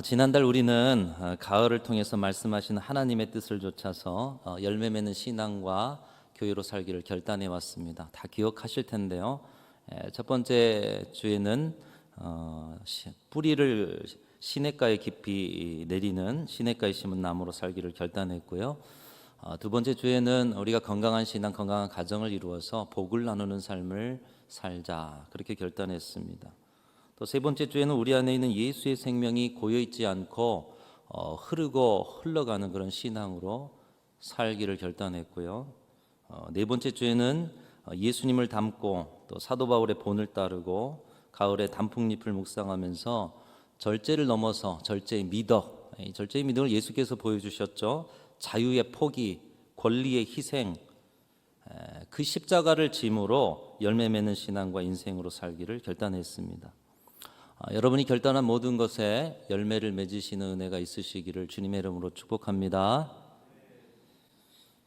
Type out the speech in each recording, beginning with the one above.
지난달 우리는 가을을 통해서 말씀하신 하나님의 뜻을 좇아서 열매 맺는 신앙과 교회로 살기를 결단해 왔습니다. 다 기억하실 텐데요. 첫 번째 주에는 뿌리를 시냇가에 깊이 내리는 시냇가에 심은 나무로 살기를 결단했고요. 두 번째 주에는 우리가 건강한 신앙, 건강한 가정을 이루어서 복을 나누는 삶을 살자, 그렇게 결단했습니다. 또 세 번째 주에는 우리 안에 있는 예수의 생명이 고여있지 않고 흐르고 흘러가는 그런 신앙으로 살기를 결단했고요. 네 번째 주에는 예수님을 닮고 또 사도 바울의 본을 따르고 가을에 단풍잎을 묵상하면서 절제를 넘어서 절제의 미덕, 이 절제의 미덕을 예수께서 보여주셨죠. 자유의 포기, 권리의 희생, 그 십자가를 짐으로 열매 맺는 신앙과 인생으로 살기를 결단했습니다. 여러분이 결단한 모든 것에 열매를 맺으시는 은혜가 있으시기를 주님의 이름으로 축복합니다.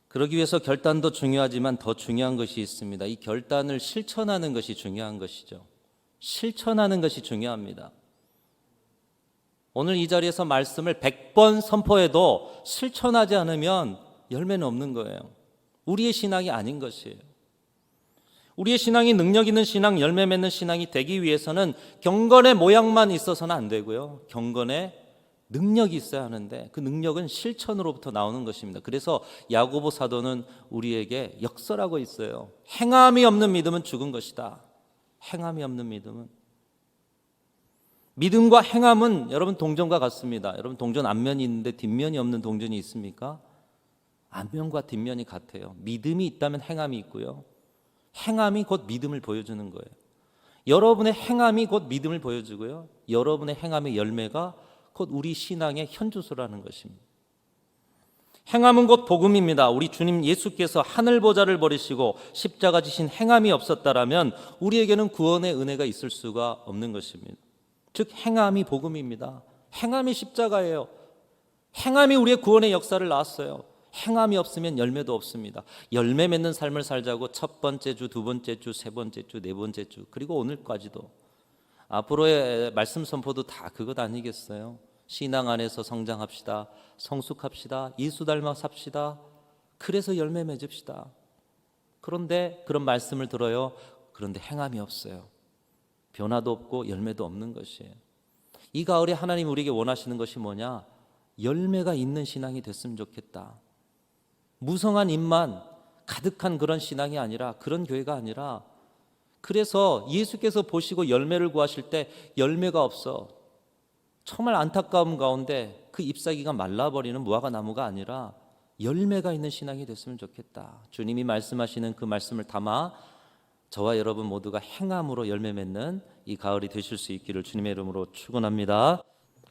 그러기 위해서 결단도 중요하지만 더 중요한 것이 있습니다. 이 결단을 실천하는 것이 중요한 것이죠. 실천하는 것이 중요합니다. 오늘 이 자리에서 말씀을 100번 선포해도 실천하지 않으면 열매는 없는 거예요. 우리의 신앙이 아닌 것이에요. 우리의 신앙이 능력 있는 신앙, 열매 맺는 신앙이 되기 위해서는 경건의 모양만 있어서는 안 되고요. 경건의 능력이 있어야 하는데 그 능력은 실천으로부터 나오는 것입니다. 그래서 야고보 사도는 우리에게 역설하고 있어요. 행함이 없는 믿음은 죽은 것이다. 행함이 없는 믿음은. 믿음과 행함은 여러분 동전과 같습니다. 여러분 동전 앞면이 있는데 뒷면이 없는 동전이 있습니까? 앞면과 뒷면이 같아요. 믿음이 있다면 행함이 있고요. 행함이 곧 믿음을 보여주는 거예요. 여러분의 행함이 곧 믿음을 보여주고요. 여러분의 행함의 열매가 곧 우리 신앙의 현주소라는 것입니다. 행함은 곧 복음입니다. 우리 주님 예수께서 하늘 보좌를 버리시고 십자가 지신 행함이 없었다라면 우리에게는 구원의 은혜가 있을 수가 없는 것입니다. 즉 행함이 복음입니다. 행함이 십자가예요. 행함이 우리의 구원의 역사를 낳았어요. 행함이 없으면 열매도 없습니다. 열매 맺는 삶을 살자고 첫 번째 주, 두 번째 주, 세 번째 주, 네 번째 주, 그리고 오늘까지도 앞으로의 말씀 선포도 다 그것 아니겠어요? 신앙 안에서 성장합시다. 성숙합시다. 예수 닮아 삽시다. 그래서 열매 맺읍시다. 그런데 그런 말씀을 들어요. 그런데 행함이 없어요. 변화도 없고 열매도 없는 것이에요. 이 가을에 하나님 우리에게 원하시는 것이 뭐냐? 열매가 있는 신앙이 됐으면 좋겠다. 무성한 입만 가득한 그런 신앙이 아니라, 그런 교회가 아니라, 그래서 예수께서 보시고 열매를 구하실 때 열매가 없어 정말 안타까움 가운데 그 잎사귀가 말라버리는 무화과 나무가 아니라 열매가 있는 신앙이 됐으면 좋겠다. 주님이 말씀하시는 그 말씀을 담아 저와 여러분 모두가 행함으로 열매 맺는 이 가을이 되실 수 있기를 주님의 이름으로 축원합니다.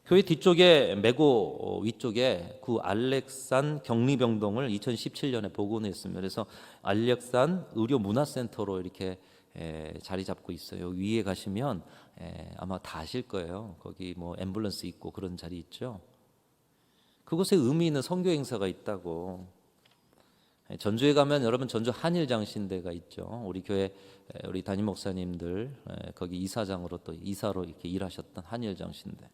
교회 뒤쪽에 메고 위쪽에 구 알렉산 격리병동을 2017년에 복원했습니다. 그래서 알렉산 의료문화센터로 이렇게 자리 잡고 있어요. 위에 가시면 아마 다 아실 거예요. 거기 뭐 앰뷸런스 있고 그런 자리 있죠. 그곳에 의미 있는 선교 행사가 있다고. 전주에 가면 여러분 전주 한일장신대가 있죠. 우리 교회 우리 담임 목사님들 거기 이사장으로 또 이사로 이렇게 일하셨던 한일장신대.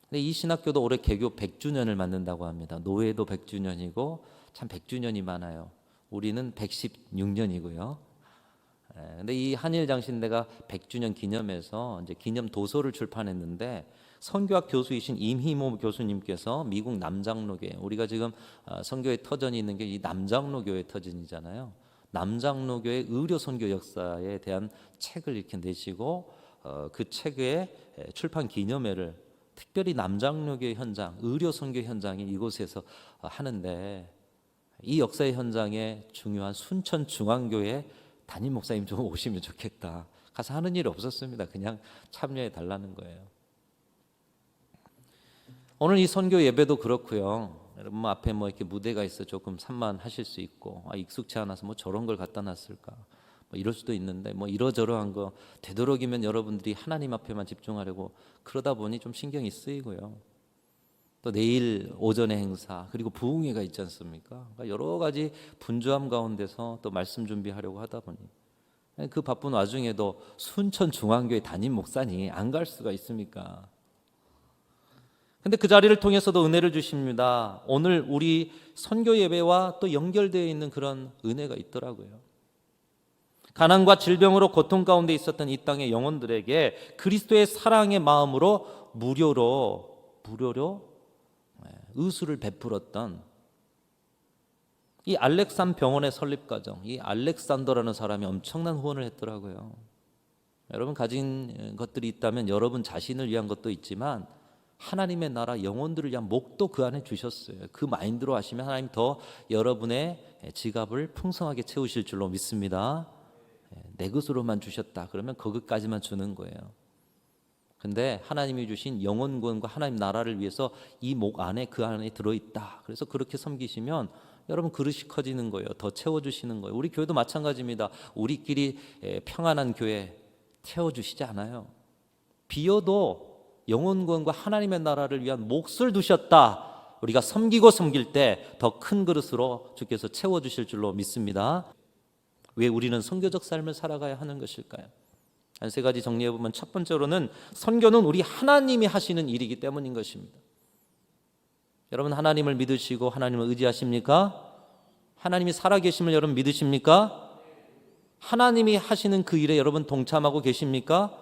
근데 이 신학교도 올해 개교 100주년을 맞는다고 합니다. 노회도 100주년이고 참 100주년이 많아요. 우리는 116년이고요. 근데 이 한일장신대가 100주년 기념해서 이제 기념 도서를 출판했는데 선교학 교수이신 임희모 교수님께서 미국 남장로교회, 우리가 지금 선교의 터전이 있는 게 이 남장로교회 터전이잖아요. 남장로교회 의료 선교 역사에 대한 책을 이렇게 내시고 그 책의 출판 기념회를 특별히 남장로교회 현장, 의료 선교 현장이 이곳에서 하는데 이 역사의 현장에 중요한 순천중앙교회 담임 목사님 좀 오시면 좋겠다. 가서 하는 일이 없었습니다. 그냥 참여해 달라는 거예요. 오늘 이 선교 예배도 그렇고요. 여러분 앞에 뭐 이렇게 무대가 있어 조금 산만하실 수 있고 익숙치 않아서 뭐 저런 걸 갖다 놨을까 뭐 이럴 수도 있는데 뭐 이러저러한 거 되도록이면 여러분들이 하나님 앞에만 집중하려고 그러다 보니 좀 신경이 쓰이고요. 또 내일 오전에 행사 그리고 부흥회가 있지 않습니까? 그러니까 여러 가지 분주함 가운데서 또 말씀 준비하려고 하다 보니 그 바쁜 와중에도 순천중앙교회 담임 목사님 안 갈 수가 있습니까? 근데 그 자리를 통해서도 은혜를 주십니다. 오늘 우리 선교 예배와 또 연결되어 있는 그런 은혜가 있더라고요. 가난과 질병으로 고통 가운데 있었던 이 땅의 영혼들에게 그리스도의 사랑의 마음으로 무료로 의술을 베풀었던 이 알렉산 병원의 설립 과정, 이 알렉산더라는 사람이 엄청난 후원을 했더라고요. 여러분 가진 것들이 있다면 여러분 자신을 위한 것도 있지만 하나님의 나라 영혼들을 위한 목도 그 안에 주셨어요. 그 마인드로 하시면 하나님 더 여러분의 지갑을 풍성하게 채우실 줄로 믿습니다. 내 것으로만 주셨다 그러면 그것까지만 주는 거예요. 근데 하나님이 주신 영혼 구원과 하나님 나라를 위해서 이 목 안에 그 안에 들어있다. 그래서 그렇게 섬기시면 여러분 그릇이 커지는 거예요. 더 채워주시는 거예요. 우리 교회도 마찬가지입니다. 우리끼리 평안한 교회 채워주시지 않아요. 비어도 영혼 구원과 하나님의 나라를 위한 몫을 두셨다. 우리가 섬기고 섬길 때 더 큰 그릇으로 주께서 채워주실 줄로 믿습니다. 왜 우리는 선교적 삶을 살아가야 하는 것일까요? 한 세 가지 정리해보면 첫 번째로는 선교는 우리 하나님이 하시는 일이기 때문인 것입니다. 여러분 하나님을 믿으시고 하나님을 의지하십니까? 하나님이 살아계심을 여러분 믿으십니까? 하나님이 하시는 그 일에 여러분 동참하고 계십니까?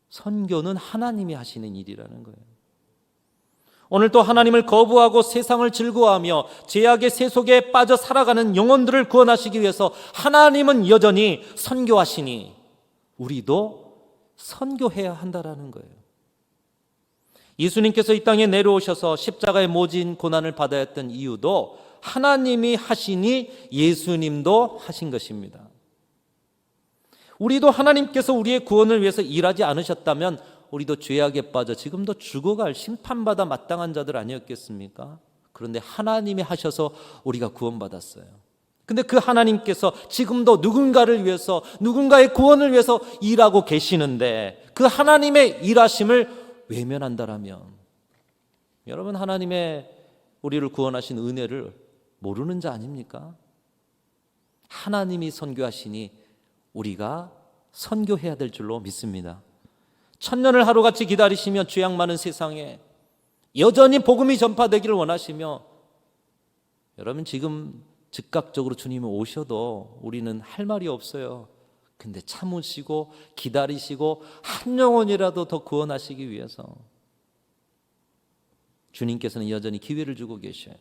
선교는 하나님이 하시는 일이라는 거예요. 오늘 또 하나님을 거부하고 세상을 즐거워하며 죄악의 세속에 빠져 살아가는 영혼들을 구원하시기 위해서 하나님은 여전히 선교하시니 우리도 선교해야 한다라는 거예요. 예수님께서 이 땅에 내려오셔서 십자가에 모진 고난을 받아야 했던 이유도 하나님이 하시니 예수님도 하신 것입니다. 우리도 하나님께서 우리의 구원을 위해서 일하지 않으셨다면 우리도 죄악에 빠져 지금도 죽어갈 심판받아 마땅한 자들 아니었겠습니까? 그런데 하나님이 하셔서 우리가 구원받았어요. 근데 그 하나님께서 지금도 누군가를 위해서 누군가의 구원을 위해서 일하고 계시는데 그 하나님의 일하심을 외면한다라면 여러분 하나님의 우리를 구원하신 은혜를 모르는 자 아닙니까? 하나님이 선교하시니 우리가 선교해야 될 줄로 믿습니다. 천년을 하루같이 기다리시며 죄악 많은 세상에 여전히 복음이 전파되기를 원하시며 여러분 지금 즉각적으로 주님이 오셔도 우리는 할 말이 없어요. 근데 참으시고 기다리시고 한 영혼이라도 더 구원하시기 위해서 주님께서는 여전히 기회를 주고 계셔요.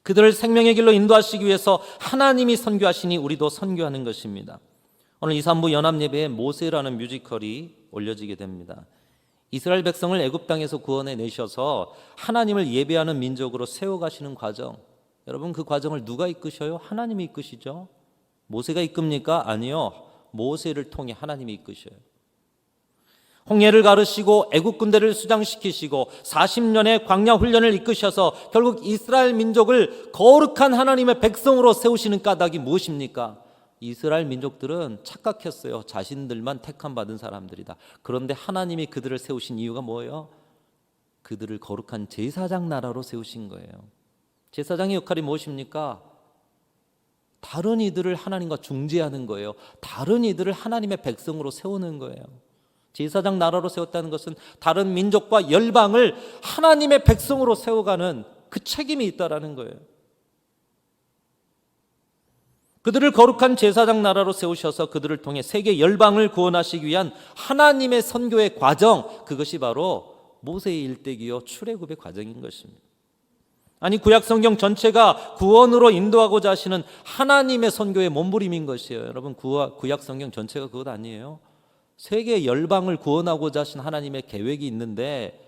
그들을 생명의 길로 인도하시기 위해서 하나님이 선교하시니 우리도 선교하는 것입니다. 오늘 2, 3부 연합예배에 모세라는 뮤지컬이 올려지게 됩니다. 이스라엘 백성을 애굽 땅에서 구원해 내셔서 하나님을 예배하는 민족으로 세워가시는 과정, 여러분 그 과정을 누가 이끄셔요? 하나님이 이끄시죠. 모세가 이끕니까? 아니요. 모세를 통해 하나님이 이끄셔요. 홍해를 가르시고 애국 군대를 수장시키시고 40년의 광야 훈련을 이끄셔서 결국 이스라엘 민족을 거룩한 하나님의 백성으로 세우시는 까닭이 무엇입니까? 이스라엘 민족들은 착각했어요. 자신들만 택함 받은 사람들이다. 그런데 하나님이 그들을 세우신 이유가 뭐예요? 그들을 거룩한 제사장 나라로 세우신 거예요. 제사장의 역할이 무엇입니까? 다른 이들을 하나님과 중재하는 거예요. 다른 이들을 하나님의 백성으로 세우는 거예요. 제사장 나라로 세웠다는 것은 다른 민족과 열방을 하나님의 백성으로 세워가는 그 책임이 있다라는 거예요. 그들을 거룩한 제사장 나라로 세우셔서 그들을 통해 세계 열방을 구원하시기 위한 하나님의 선교의 과정, 그것이 바로 모세의 일대기요 출애굽의 과정인 것입니다. 아니 구약 성경 전체가 구원으로 인도하고자 하시는 하나님의 선교의 몸부림인 것이에요. 여러분 구약 성경 전체가 그것 아니에요. 세계 열방을 구원하고자 하신 하나님의 계획이 있는데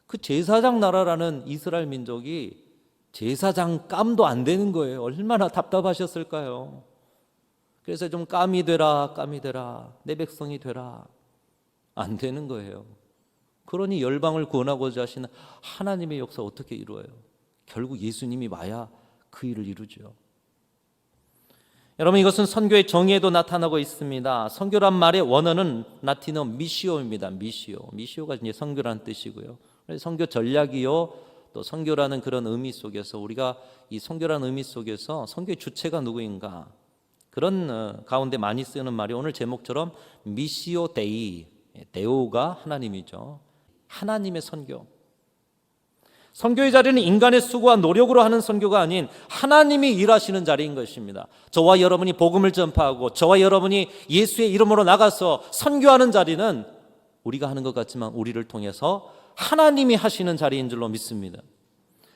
그 제사장 나라라는 이스라엘 민족이 제사장 깜도 안 되는 거예요. 얼마나 답답하셨을까요? 그래서 좀 깜이 되라 내 백성이 되라 안 되는 거예요. 그러니 열방을 구원하고자 하시는 하나님의 역사 어떻게 이루어요? 결국 예수님이 와야 그 일을 이루죠. 여러분 이것은 선교의 정의에도 나타나고 있습니다. 선교란 말의 원어는 라틴어 미시오입니다. 미시오가 이제 선교라는 뜻이고요. 선교 전략이요 또 선교라는 그런 의미 속에서 우리가 이 선교라는 의미 속에서 선교의 주체가 누구인가 그런 가운데 많이 쓰는 말이 오늘 제목처럼 미시오 데이, 데오가 하나님이죠. 하나님의 선교. 선교의 자리는 인간의 수고와 노력으로 하는 선교가 아닌 하나님이 일하시는 자리인 것입니다. 저와 여러분이 복음을 전파하고 저와 여러분이 예수의 이름으로 나가서 선교하는 자리는 우리가 하는 것 같지만 우리를 통해서 하나님이 하시는 자리인 줄로 믿습니다.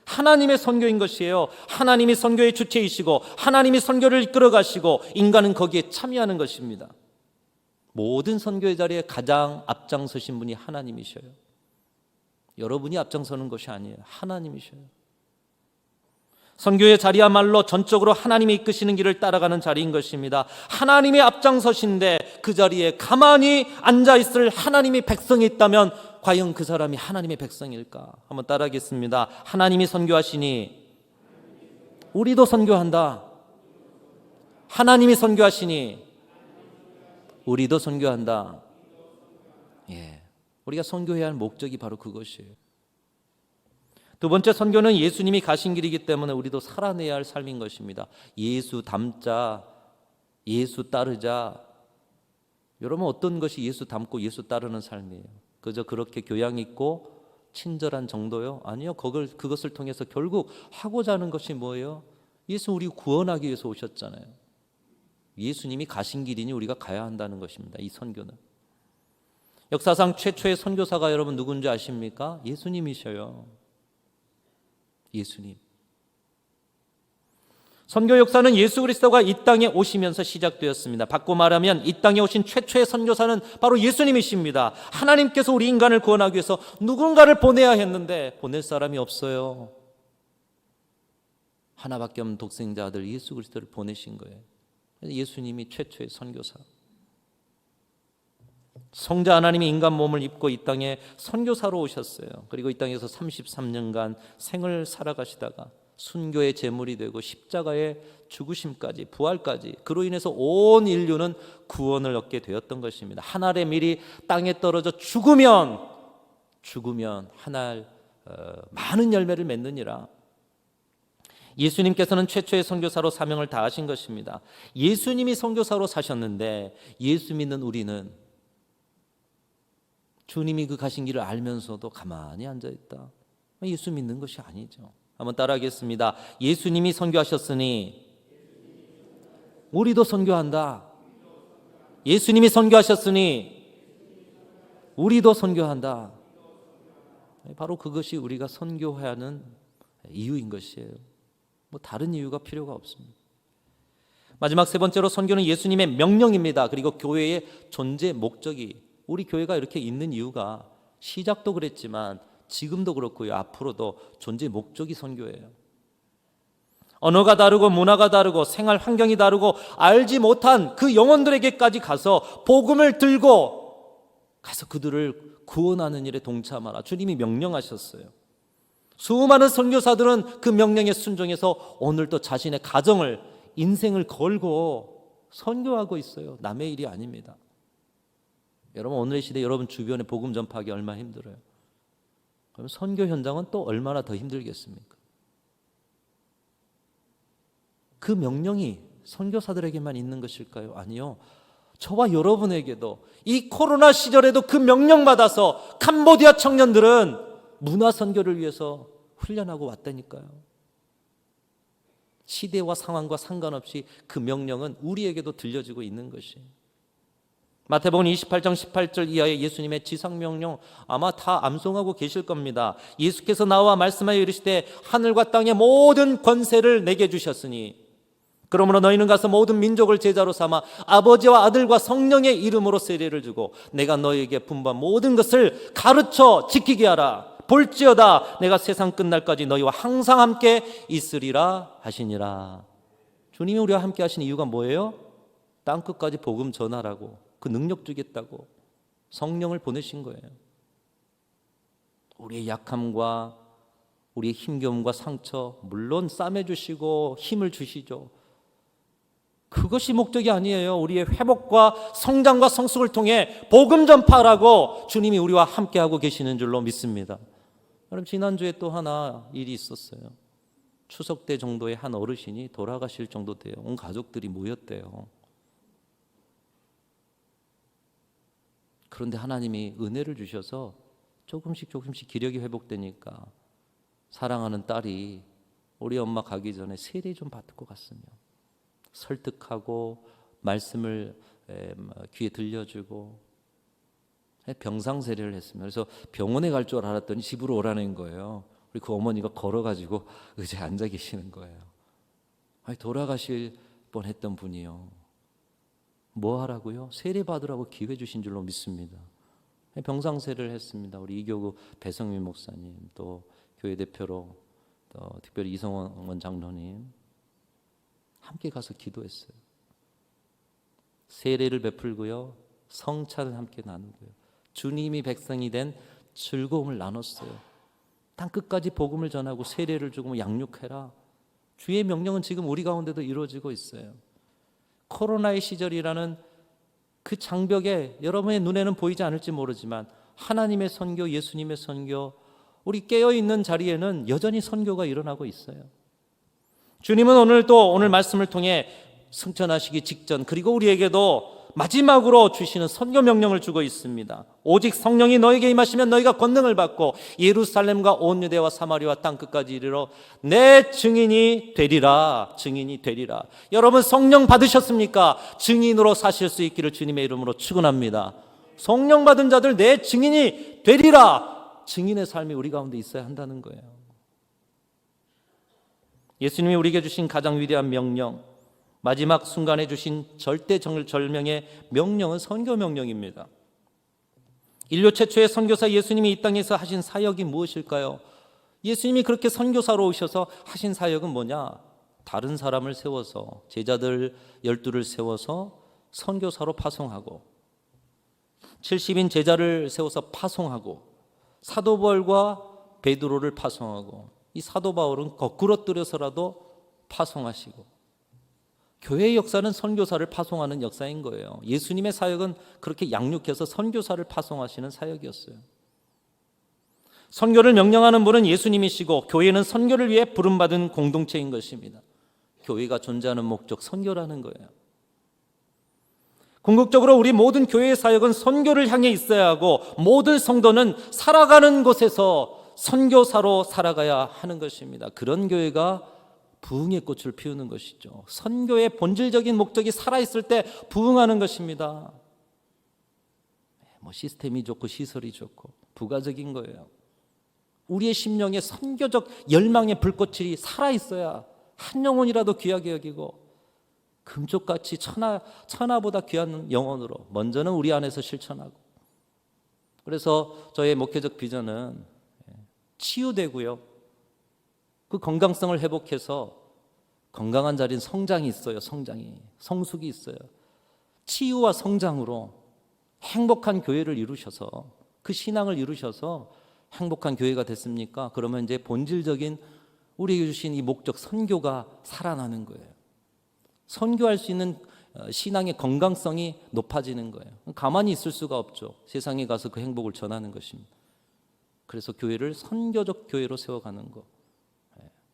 하나님의 선교인 것이에요. 하나님이 선교의 주체이시고 하나님이 선교를 이끌어 가시고 인간은 거기에 참여하는 것입니다. 모든 선교의 자리에 가장 앞장서신 분이 하나님이셔요. 여러분이 앞장서는 것이 아니에요. 하나님이셔요. 선교의 자리야말로 전적으로 하나님이 이끄시는 길을 따라가는 자리인 것입니다. 하나님이 앞장서신데 그 자리에 가만히 앉아있을 하나님의 백성이 있다면 과연 그 사람이 하나님의 백성일까? 한번 따라하겠습니다. 하나님이 선교하시니 우리도 선교한다. 하나님이 선교하시니 우리도 선교한다. 예, 우리가 선교해야 할 목적이 바로 그것이에요. 두 번째, 선교는 예수님이 가신 길이기 때문에 우리도 살아내야 할 삶인 것입니다. 예수 닮자, 예수 따르자. 여러분, 어떤 것이 예수 닮고 예수 따르는 삶이에요? 그저 그렇게 교양 있고 친절한 정도요? 아니요. 그것을 통해서 결국 하고자 하는 것이 뭐예요? 예수 우리 구원하기 위해서 오셨잖아요. 예수님이 가신 길이니 우리가 가야 한다는 것입니다. 이 선교는. 역사상 최초의 선교사가 여러분 누군지 아십니까? 예수님이셔요. 예수님. 선교 역사는 예수 그리스도가 이 땅에 오시면서 시작되었습니다. 바꿔 말하면 이 땅에 오신 최초의 선교사는 바로 예수님이십니다. 하나님께서 우리 인간을 구원하기 위해서 누군가를 보내야 했는데 보낼 사람이 없어요. 하나밖에 없는 독생자 아들 예수 그리스도를 보내신 거예요. 예수님이 최초의 선교사. 성자 하나님이 인간 몸을 입고 이 땅에 선교사로 오셨어요. 그리고 이 땅에서 33년간 생을 살아가시다가 순교의 제물이 되고 십자가의 죽으심까지 부활까지 그로 인해서 온 인류는 구원을 얻게 되었던 것입니다. 한 알의 밀이 땅에 떨어져 죽으면 한 알 많은 열매를 맺느니라. 예수님께서는 최초의 선교사로 사명을 다하신 것입니다. 예수님이 선교사로 사셨는데 예수 믿는 우리는 주님이 그 가신 길을 알면서도 가만히 앉아있다. 예수 믿는 것이 아니죠. 한번 따라하겠습니다. 예수님이 선교하셨으니 우리도 선교한다. 예수님이 선교하셨으니 우리도 선교한다. 바로 그것이 우리가 선교해야 하는 이유인 것이에요. 뭐 다른 이유가 필요가 없습니다. 마지막 세 번째로 선교는 예수님의 명령입니다. 그리고 교회의 존재 목적이 우리 교회가 이렇게 있는 이유가 시작도 그랬지만 지금도 그렇고요. 앞으로도 존재 목적이 선교예요. 언어가 다르고 문화가 다르고 생활 환경이 다르고 알지 못한 그 영혼들에게까지 가서 복음을 들고 가서 그들을 구원하는 일에 동참하라. 주님이 명령하셨어요. 수많은 선교사들은 그 명령에 순종해서 오늘도 자신의 가정을 인생을 걸고 선교하고 있어요. 남의 일이 아닙니다. 여러분 오늘의 시대에 여러분 주변에 복음 전파하기 얼마나 힘들어요. 그럼 선교 현장은 또 얼마나 더 힘들겠습니까? 그 명령이 선교사들에게만 있는 것일까요? 아니요. 저와 여러분에게도 이 코로나 시절에도 그 명령 받아서 캄보디아 청년들은 문화 선교를 위해서 훈련하고 왔다니까요. 시대와 상황과 상관없이 그 명령은 우리에게도 들려지고 있는 것이에요. 마태복음 28장 18절 이하의 예수님의 지상명령 아마 다 암송하고 계실 겁니다. 예수께서 나와 말씀하여 이르시되 하늘과 땅의 모든 권세를 내게 주셨으니 그러므로 너희는 가서 모든 민족을 제자로 삼아 아버지와 아들과 성령의 이름으로 세례를 주고 내가 너희에게 분부한 모든 것을 가르쳐 지키게 하라. 볼지어다 내가 세상 끝날까지 너희와 항상 함께 있으리라 하시니라. 주님이 우리와 함께 하신 이유가 뭐예요? 땅끝까지 복음 전하라고, 그 능력 주겠다고 성령을 보내신 거예요. 우리의 약함과 우리의 힘겨움과 상처 물론 싸매주시고 힘을 주시죠. 그것이 목적이 아니에요. 우리의 회복과 성장과 성숙을 통해 복음 전파라고 주님이 우리와 함께하고 계시는 줄로 믿습니다. 여러분 지난주에 또 하나 일이 있었어요. 추석 때 정도의 한 어르신이 돌아가실 정도 돼요. 온 가족들이 모였대요. 그런데 하나님이 은혜를 주셔서 조금씩 기력이 회복되니까 사랑하는 딸이 우리 엄마 가기 전에 세례 좀 받고 갔으면, 설득하고 말씀을 귀에 들려주고 병상 세례를 했습니다. 그래서 병원에 갈 줄 알았더니 집으로 오라는 거예요. 우리 그 어머니가 걸어가지고 의자에 앉아 계시는 거예요. 아니, 돌아가실 뻔했던 분이요. 뭐 하라고요? 세례 받으라고 기회 주신 줄로 믿습니다. 병상 세례를 했습니다. 우리 이교구 배성민 목사님, 또 교회 대표로 또 특별히 이성원 장로님 함께 가서 기도했어요. 세례를 베풀고요, 성찬을 함께 나누고요, 주님이 백성이 된 즐거움을 나눴어요. 땅 끝까지 복음을 전하고 세례를 주고 양육해라. 주의 명령은 지금 우리 가운데도 이루어지고 있어요. 코로나의 시절이라는 그 장벽에 여러분의 눈에는 보이지 않을지 모르지만 하나님의 선교, 예수님의 선교, 우리 깨어있는 자리에는 여전히 선교가 일어나고 있어요. 주님은 오늘 말씀을 통해 승천하시기 직전, 그리고 우리에게도 마지막으로 주시는 선교 명령을 주고 있습니다. 오직 성령이 너에게 임하시면 너희가 권능을 받고 예루살렘과 온 유대와 사마리아 땅 끝까지 이르러 내 증인이 되리라. 증인이 되리라. 여러분, 성령 받으셨습니까? 증인으로 사실 수 있기를 주님의 이름으로 축원합니다. 성령 받은 자들 내 증인이 되리라. 증인의 삶이 우리 가운데 있어야 한다는 거예요. 예수님이 우리에게 주신 가장 위대한 명령, 마지막 순간에 주신 절대절명의 명령은 선교 명령입니다. 인류 최초의 선교사 예수님이 이 땅에서 하신 사역이 무엇일까요? 예수님이 그렇게 선교사로 오셔서 하신 사역은 뭐냐? 다른 사람을 세워서, 제자들 12를 세워서 선교사로 파송하고, 70인 제자를 세워서 파송하고, 사도 바울과 베드로를 파송하고, 이 사도 바울은 거꾸로 뜨려서라도 파송하시고, 교회의 역사는 선교사를 파송하는 역사인 거예요. 예수님의 사역은 그렇게 양육해서 선교사를 파송하시는 사역이었어요. 선교를 명령하는 분은 예수님이시고 교회는 선교를 위해 부름받은 공동체인 것입니다. 교회가 존재하는 목적, 선교라는 거예요. 궁극적으로 우리 모든 교회의 사역은 선교를 향해 있어야 하고, 모든 성도는 살아가는 곳에서 선교사로 살아가야 하는 것입니다. 그런 교회가 부흥의 꽃을 피우는 것이죠. 선교의 본질적인 목적이 살아있을 때 부흥하는 것입니다. 시스템이 좋고 시설이 좋고 부가적인 거예요. 우리의 심령에 선교적 열망의 불꽃이 살아있어야 한 영혼이라도 귀하게 여기고, 금쪽같이 천하보다 귀한 영혼으로 먼저는 우리 안에서 실천하고. 그래서 저의 목회적 비전은 치유되고요, 그 건강성을 회복해서 건강한 자리는 성장이 있어요. 성숙이 있어요. 치유와 성장으로 행복한 교회를 이루셔서, 그 신앙을 이루셔서 행복한 교회가 됐습니까? 그러면 이제 본질적인 우리에게 주신 이 목적, 선교가 살아나는 거예요. 선교할 수 있는 신앙의 건강성이 높아지는 거예요. 가만히 있을 수가 없죠. 세상에 가서 그 행복을 전하는 것입니다. 그래서 교회를 선교적 교회로 세워가는 거.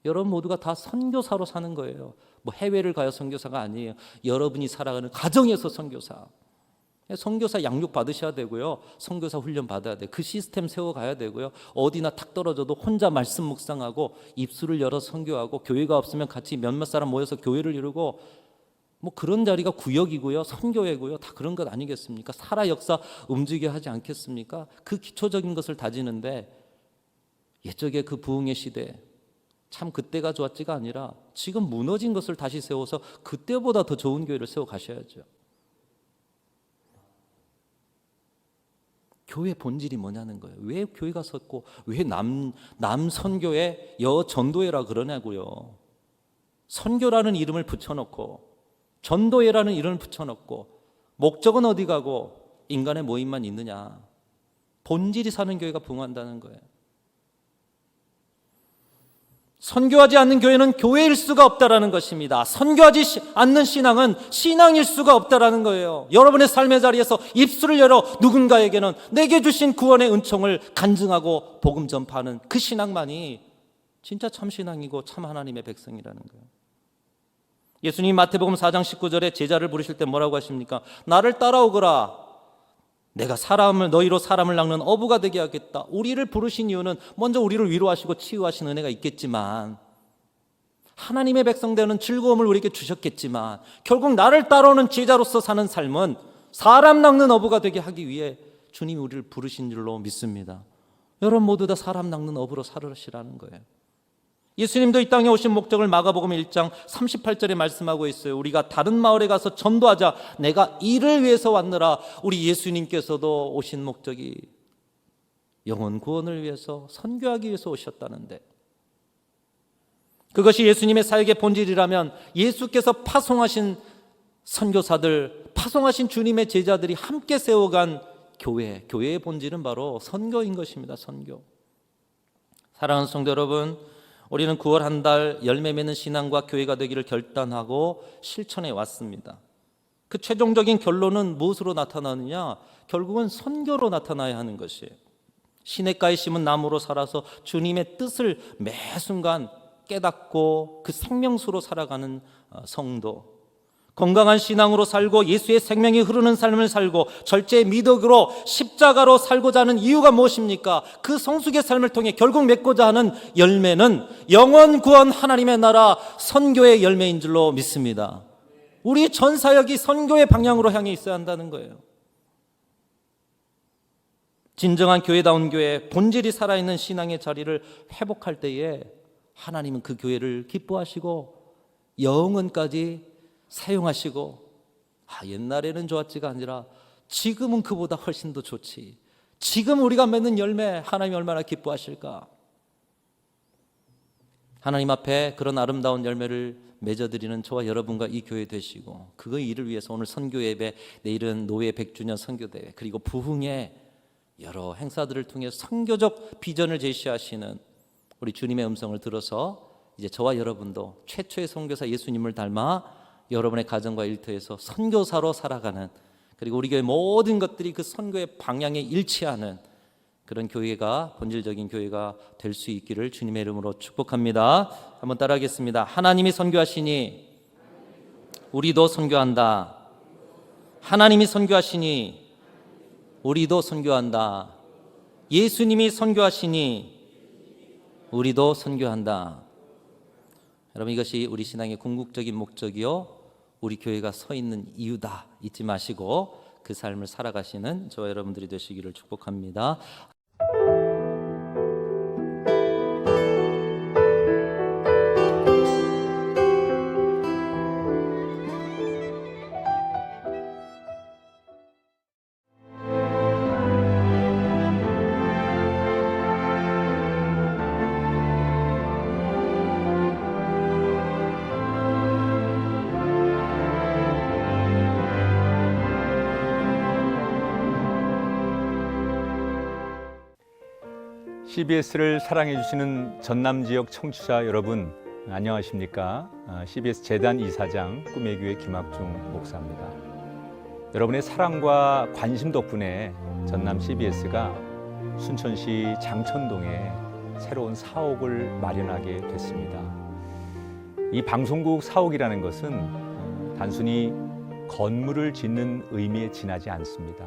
여러분 모두가 다 선교사로 사는 거예요. 뭐 해외를 가야 선교사가 아니에요. 여러분이 살아가는 가정에서 선교사. 선교사 양육 받으셔야 되고요, 선교사 훈련 받아야 돼요. 그 시스템 세워가야 되고요, 어디나 탁 떨어져도 혼자 말씀 묵상하고 입술을 열어 선교하고, 교회가 없으면 같이 몇몇 사람 모여서 교회를 이루고, 뭐 그런 자리가 구역이고요, 선교회고요, 다 그런 것 아니겠습니까? 살아 역사 움직여 하지 않겠습니까? 그 기초적인 것을 다지는데, 옛적에 그 부흥의 시대, 참 그때가 좋았지가 아니라 지금 무너진 것을 다시 세워서 그때보다 더 좋은 교회를 세워 가셔야죠. 교회 본질이 뭐냐는 거예요. 왜 교회가 섰고 왜 남선교회 여전도회라 그러냐고요. 선교라는 이름을 붙여놓고 전도회라는 이름을 붙여놓고 목적은 어디 가고 인간의 모임만 있느냐. 본질이 사는 교회가 부흥한다는 거예요. 선교하지 않는 교회는 교회일 수가 없다라는 것입니다. 선교하지 않는 신앙은 신앙일 수가 없다라는 거예요. 여러분의 삶의 자리에서 입술을 열어 누군가에게는 내게 주신 구원의 은총을 간증하고 복음 전파하는 그 신앙만이 진짜 참 신앙이고 참 하나님의 백성이라는 거예요. 예수님 마태복음 4장 19절에 제자를 부르실 때 뭐라고 하십니까? 나를 따라오거라. 내가 너희로 사람을 낚는 어부가 되게 하겠다. 우리를 부르신 이유는 먼저 우리를 위로하시고 치유하신 은혜가 있겠지만, 하나님의 백성 되는 즐거움을 우리에게 주셨겠지만, 결국 나를 따라오는 제자로서 사는 삶은 사람 낚는 어부가 되게 하기 위해 주님이 우리를 부르신 줄로 믿습니다. 여러분 모두 다 사람 낚는 어부로 살으시라는 거예요. 예수님도 이 땅에 오신 목적을 마가복음 1장 38절에 말씀하고 있어요. 우리가 다른 마을에 가서 전도하자. 내가 이를 위해서 왔느라. 우리 예수님께서도 오신 목적이 영혼 구원을 위해서, 선교하기 위해서 오셨다는데, 그것이 예수님의 사역의 본질이라면 예수께서 파송하신 선교사들, 파송하신 주님의 제자들이 함께 세워간 교회의 본질은 바로 선교인 것입니다. 선교. 사랑하는 성도 여러분, 우리는 9월 한 달 열매 맺는 신앙과 교회가 되기를 결단하고 실천해 왔습니다. 그 최종적인 결론은 무엇으로 나타나느냐? 결국은 선교로 나타나야 하는 것이에요. 시냇가에 심은 나무로 살아서 주님의 뜻을 매 순간 깨닫고 그 생명수로 살아가는 성도, 건강한 신앙으로 살고 예수의 생명이 흐르는 삶을 살고 절제의 미덕으로 십자가로 살고자 하는 이유가 무엇입니까? 그 성숙의 삶을 통해 결국 맺고자 하는 열매는 영원 구원, 하나님의 나라, 선교의 열매인 줄로 믿습니다. 우리 전 사역이 선교의 방향으로 향해 있어야 한다는 거예요. 진정한 교회다운 교회, 본질이 살아있는 신앙의 자리를 회복할 때에 하나님은 그 교회를 기뻐하시고 영원까지 사용하시고, 옛날에는 좋았지가 아니라 지금은 그보다 훨씬 더 좋지. 지금 우리가 맺는 열매 하나님이 얼마나 기뻐하실까. 하나님 앞에 그런 아름다운 열매를 맺어드리는 저와 여러분과 이 교회 되시고, 그 일을 위해서 오늘 선교예배, 내일은 노예 100주년 선교대회, 그리고 부흥의 여러 행사들을 통해 선교적 비전을 제시하시는 우리 주님의 음성을 들어서 이제 저와 여러분도 최초의 선교사 예수님을 닮아 여러분의 가정과 일터에서 선교사로 살아가는, 그리고 우리 교회 모든 것들이 그 선교의 방향에 일치하는 그런 교회가, 본질적인 교회가 될 수 있기를 주님의 이름으로 축복합니다. 한번 따라하겠습니다. 하나님이 선교하시니 우리도 선교한다. 하나님이 선교하시니 우리도 선교한다. 예수님이 선교하시니 우리도 선교한다. 여러분, 이것이 우리 신앙의 궁극적인 목적이요, 우리 교회가 서 있는 이유다 잊지 마시고 그 삶을 살아가시는 저와 여러분들이 되시기를 축복합니다. CBS를 사랑해 주시는 전남 지역 청취자 여러분, 안녕하십니까? CBS 재단 이사장 꿈의 교회 김학중 목사입니다. 여러분의 사랑과 관심 덕분에 전남 CBS가 순천시 장천동에 새로운 사옥을 마련하게 됐습니다. 이 방송국 사옥이라는 것은 단순히 건물을 짓는 의미에 지나지 않습니다.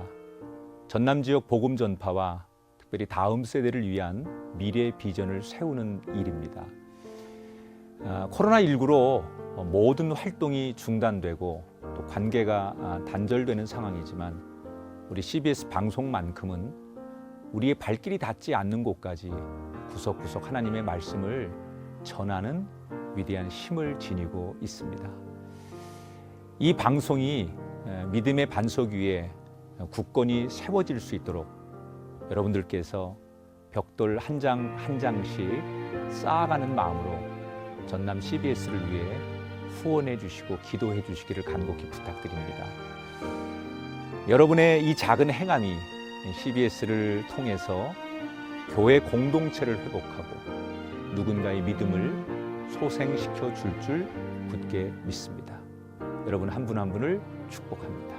전남 지역 복음 전파와 특별히 다음 세대를 위한 미래 비전을 세우는 일입니다. 코로나19로 모든 활동이 중단되고 또 관계가 단절되는 상황이지만 우리 CBS 방송만큼은 우리의 발길이 닿지 않는 곳까지 구석구석 하나님의 말씀을 전하는 위대한 힘을 지니고 있습니다. 이 방송이 믿음의 반석 위에 굳건히 세워질 수 있도록 여러분들께서 벽돌 한 장 한 장씩 쌓아가는 마음으로 전남 CBS를 위해 후원해 주시고 기도해 주시기를 간곡히 부탁드립니다. 여러분의 이 작은 행함이 CBS를 통해서 교회 공동체를 회복하고 누군가의 믿음을 소생시켜 줄 굳게 믿습니다. 여러분 한 분 한 분을 축복합니다.